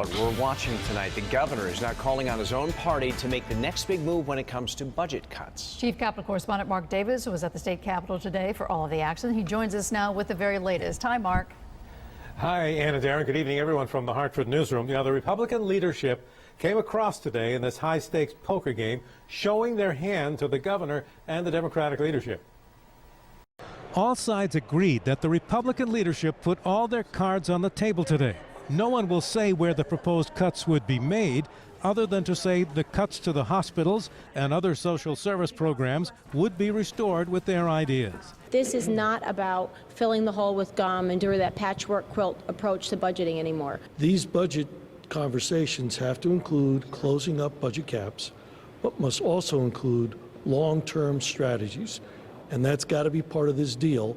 But we're watching tonight. The governor is now calling on his own party to make the next big move when it comes to budget cuts. Chief Capitol Correspondent Mark Davis was at the state capitol today for all of the action. He joins us now with the very latest. Hi, Mark. Hi, Ann and Darren. Good evening, everyone from the Hartford newsroom. Now, the Republican leadership came across today in this high-stakes poker game, showing their hand to the governor and the Democratic leadership. All sides agreed that the Republican leadership put all their cards on the table today. No one will say where the proposed cuts would be made, other than to say the cuts to the hospitals and other social service programs would be restored with their ideas. This is not about filling the hole with gum and doing that patchwork quilt approach to budgeting anymore. These budget conversations have to include closing up budget caps, but must also include long-term strategies. And that's got to be part of this deal,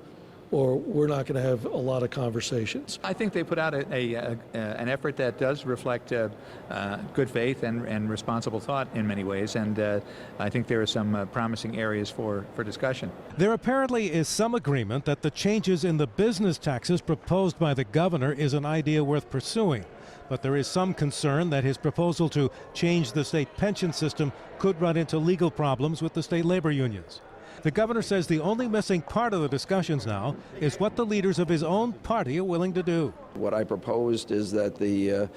or we're not going to have a lot of conversations. I think they put out an effort that does reflect good faith and responsible thought in many ways, and I think there are some promising areas for discussion. There apparently is some agreement that the changes in the business taxes proposed by the governor is an idea worth pursuing, but there is some concern that his proposal to change the state pension system could run into legal problems with the state labor unions. The governor says the only missing part of the discussions now is what the leaders of his own party are willing to do. What I proposed is that the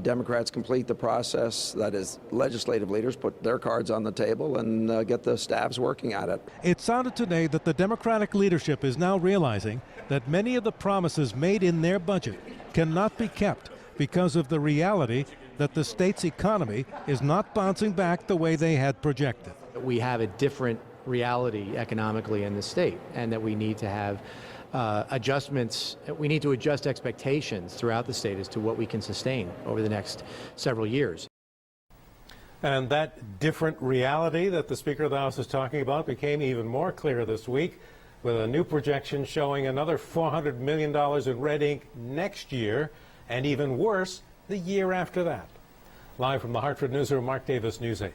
Democrats complete the process, that is, legislative leaders put their cards on the table and get the staffs working at it. It sounded today that the Democratic leadership is now realizing that many of the promises made in their budget cannot be kept because of the reality that the state's economy is not bouncing back the way they had projected. We have a different reality economically in the state, and that we need to have adjustments. We need to adjust expectations throughout the state as to what we can sustain over the next several years. And that different reality that the Speaker of the House is talking about became even more clear this week with a new projection showing another $400 million in red ink next year, and even worse, the year after that. Live from the Hartford newsroom, Mark Davis, News 8.